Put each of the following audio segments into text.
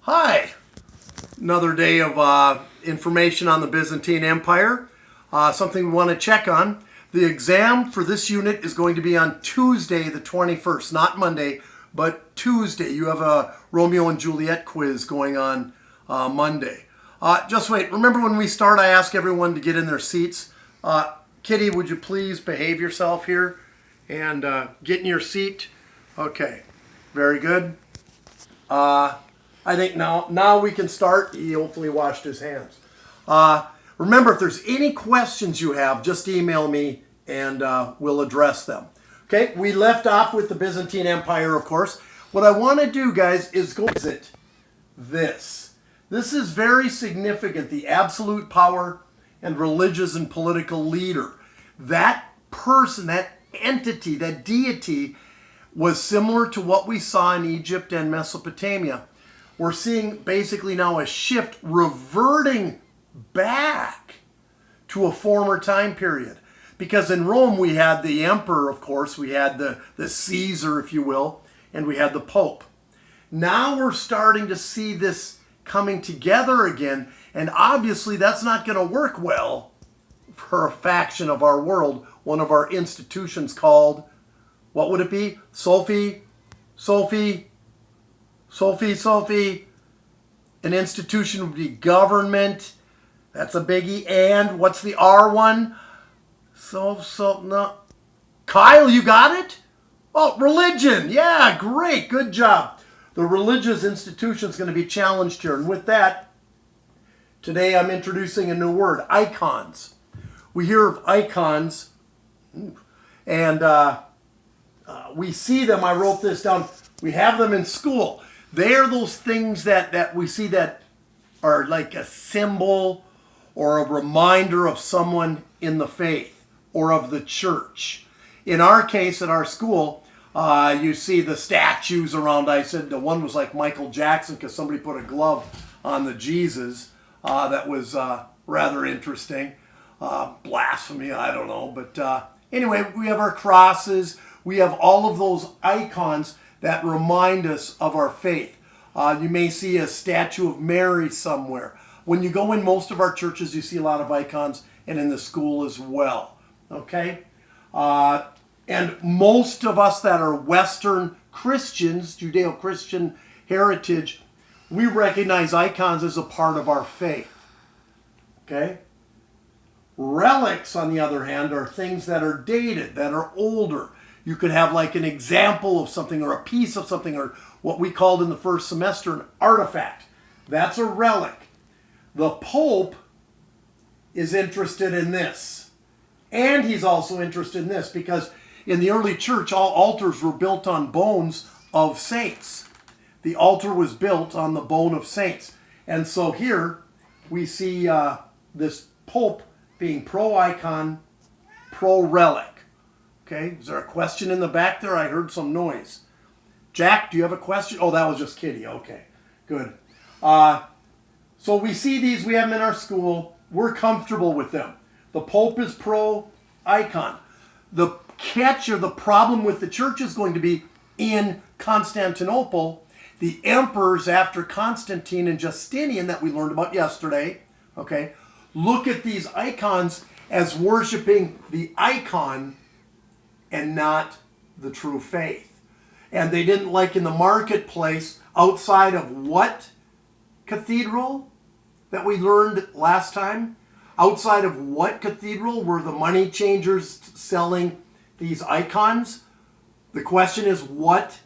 Hi, another day of information on the Byzantine Empire. Something we want to check on. The exam for this unit is going to be on Tuesday the 21st, not Monday, but Tuesday. You have a Romeo and Juliet quiz going on Monday. Just wait. Remember when we start, I ask everyone to get in their seats. Kitty, would you please behave yourself here and get in your seat? Okay, very good. I think now we can start. He hopefully washed his hands. Remember, if there's any questions you have, just email me and we'll address them. Okay, we left off with the Byzantine Empire, of course. What I want to do, guys, is go visit this. This is very significant, the absolute power and religious and political leader. That person, that entity, that deity was similar to what we saw in Egypt and Mesopotamia. We're seeing basically now a shift reverting back to a former time period. Because in Rome we had the emperor, of course, we had the Caesar, if you will, and we had the Pope. Now we're starting to see this coming together again, and obviously that's not going to work well for a faction of our world, one of our institutions called, what would it be? Sophie. An institution would be government. That's a biggie. And what's the R one? No. Kyle, you got it? Oh, religion. Yeah, great. Good job. The religious institution is going to be challenged here. And with that, today I'm introducing a new word, icons. We hear of icons, and we see them. I wrote this down. We have them in school. They are those things that we see that are like a symbol or a reminder of someone in the faith or of the church. In our case, at our school, you see the statues around. I said the one was like Michael Jackson because somebody put a glove on the Jesus. That was rather interesting. Blasphemy, I don't know. But anyway, we have our crosses. We have all of those icons that remind us of our faith. You may see a statue of Mary somewhere. When you go in most of our churches, you see a lot of icons, and in the school as well. Okay? And most of us that are Western Christians, Judeo-Christian heritage, we recognize icons as a part of our faith. Okay? Relics, on the other hand, are things that are dated, that are older. You could have like an example of something or a piece of something or what we called in the first semester an artifact. That's a relic. The Pope is interested in this. And he's also interested in this because in the early church, all altars were built on bones of saints. The altar was built on the bone of saints. And so here we see this Pope being pro-icon, pro-relic. Okay, is there a question in the back there? I heard some noise. Jack, do you have a question? Oh, that was just Kitty. Okay, good. So we see these, we have them in our school. We're comfortable with them. The Pope is pro-icon. The catch or the problem with the church is going to be in Constantinople, the emperors after Constantine and Justinian that we learned about yesterday, okay, look at these icons as worshiping the icon and not the true faith. And they didn't like in the marketplace outside of what cathedral that we learned last time? Outside of what cathedral were the money changers selling these icons? The question is what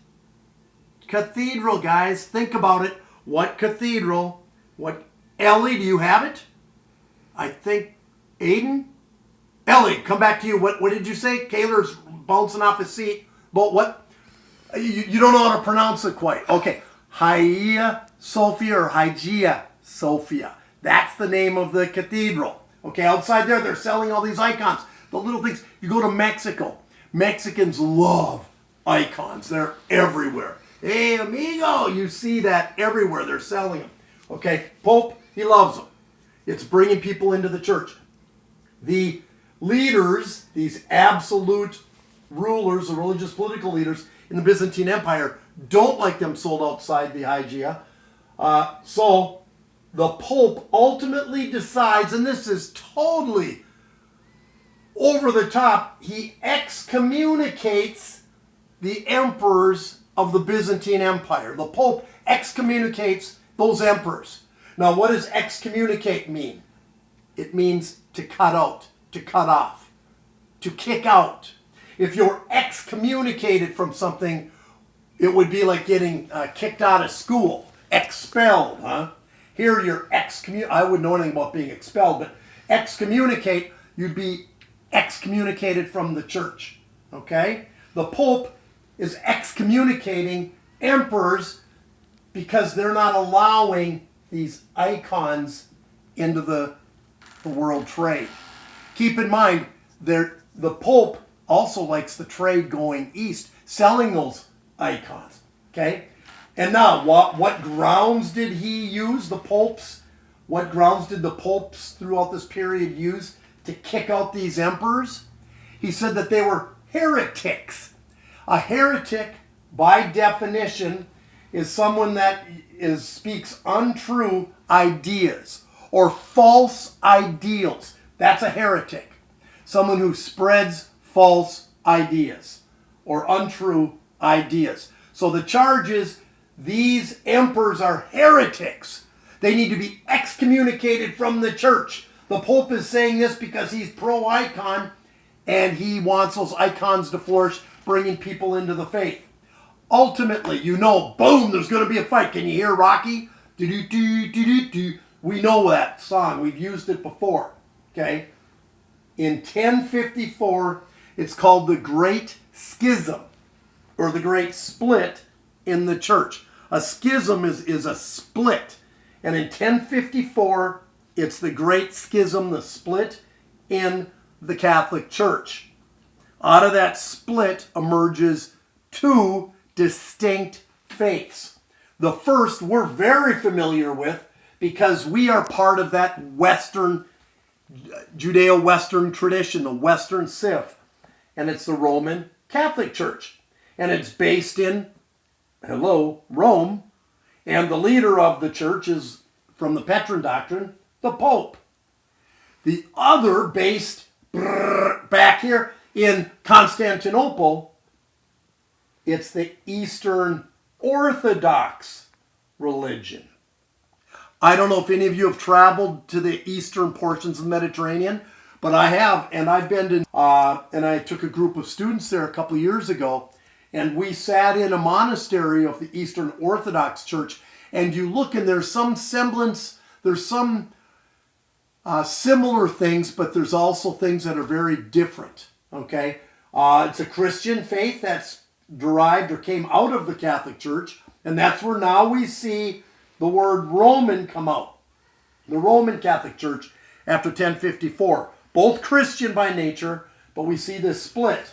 cathedral, guys? Think about it. What cathedral? What? Ellie, do you have it? I think Aiden? Ellie, come back to you. What did you say? Kaylor's bouncing off his seat. But what? You don't know how to pronounce it quite. Okay. Hagia Sophia or Hagia Sophia. That's the name of the cathedral. Okay, outside there, they're selling all these icons. The little things. You go to Mexico. Mexicans love icons. They're everywhere. Hey, amigo, you see that everywhere. They're selling them. Okay, Pope, he loves them. It's bringing people into the church. The leaders, these absolute rulers, the religious political leaders in the Byzantine Empire, don't like them sold outside the Hagia. So the Pope ultimately decides, and this is totally over the top, he excommunicates the emperors of the Byzantine Empire. The Pope excommunicates those emperors. Now, what does excommunicate mean? It means to cut out, to cut off, to kick out. If you're excommunicated from something, it would be like getting kicked out of school, expelled, huh? Here you're I wouldn't know anything about being expelled, but excommunicate, you'd be excommunicated from the church, okay? The Pope is excommunicating emperors because they're not allowing these icons into the world trade. Keep in mind, the Pope also likes the trade going east, selling those icons, okay? And now, what grounds did he use, the popes? What grounds did the popes throughout this period use to kick out these emperors? He said that they were heretics. A heretic, by definition, is someone that speaks untrue ideas or false ideals. That's a heretic. Someone who spreads false ideas or untrue ideas. So the charge is these emperors are heretics. They need to be excommunicated from the church. The Pope is saying this because he's pro-icon and he wants those icons to flourish, bringing people into the faith. Ultimately, you know, boom, there's going to be a fight. Can you hear Rocky? Do-do-do-do-do-do. We know that song. We've used it before. Okay? In 1054, it's called the Great Schism, or the Great Split in the church. A schism is a split. And in 1054, it's the Great Schism, the split in the Catholic Church. Out of that split emerges two distinct faiths. The first we're very familiar with because we are part of that Western, Judeo-Western tradition, the Western Sith. And it's the Roman Catholic Church. And it's based in, Rome. And the leader of the church is, from the Petrine doctrine, the Pope. The other, based back here in Constantinople, it's the Eastern Orthodox religion. I don't know if any of you have traveled to the eastern portions of the Mediterranean, but I have, and I've been to, and I took a group of students there a couple of years ago, and we sat in a monastery of the Eastern Orthodox Church, and you look and there's some semblance, there's some similar things, but there's also things that are very different, okay? It's a Christian faith that's derived or came out of the Catholic Church, and that's where now we see the word Roman come out. The Roman Catholic Church after 1054. Both Christian by nature, but we see this split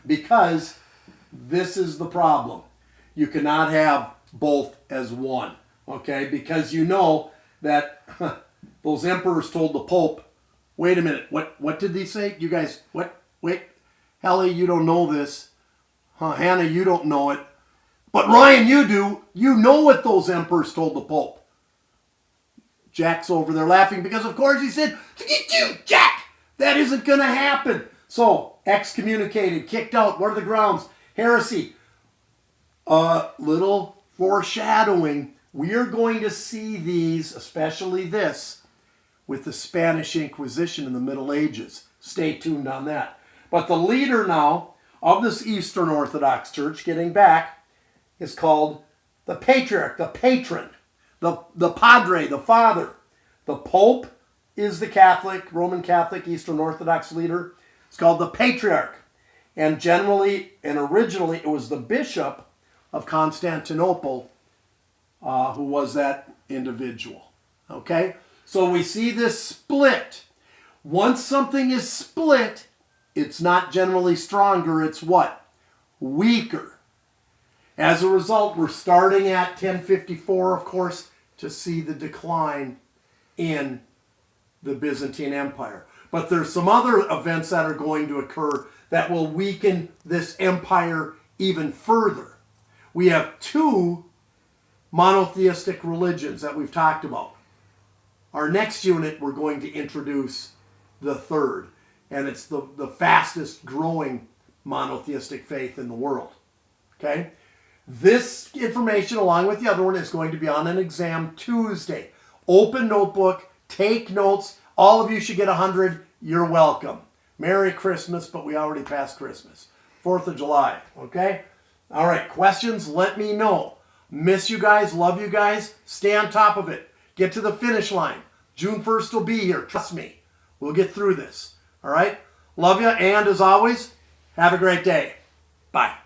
because this is the problem. You cannot have both as one, okay? Because you know that those emperors told the Pope, wait a minute, what did they say? You guys, what? Wait, Helly, you don't know this. Hannah, you don't know it. But Ryan, you do. You know what those emperors told the Pope. Jack's over there laughing because, of course, he said, to get you, Jack! That isn't going to happen. So, excommunicated, kicked out. What are the grounds? Heresy. Little foreshadowing. We are going to see these, especially this, with the Spanish Inquisition in the Middle Ages. Stay tuned on that. But the leader now of this Eastern Orthodox Church, getting back, is called the Patriarch, the Patron, the Padre, the Father. The Pope is the Catholic, Roman Catholic, Eastern Orthodox leader. It's called the Patriarch. And generally, and originally, it was the Bishop of Constantinople who was that individual. Okay? So we see this split. Once something is split, it's not generally stronger, it's what? Weaker. As a result, we're starting at 1054, of course, to see the decline in the Byzantine Empire. But there's some other events that are going to occur that will weaken this empire even further. We have two monotheistic religions that we've talked about. Our next unit, we're going to introduce the third, and it's the fastest growing monotheistic faith in the world. Okay? This information, along with the other one, is going to be on an exam Tuesday. Open notebook, take notes. All of you should get 100. You're welcome. Merry Christmas, but we already passed Christmas. 4th of July, okay? All right, questions, let me know. Miss you guys, love you guys. Stay on top of it. Get to the finish line. June 1st will be here. Trust me. We'll get through this. All right? Love you, and as always, have a great day. Bye.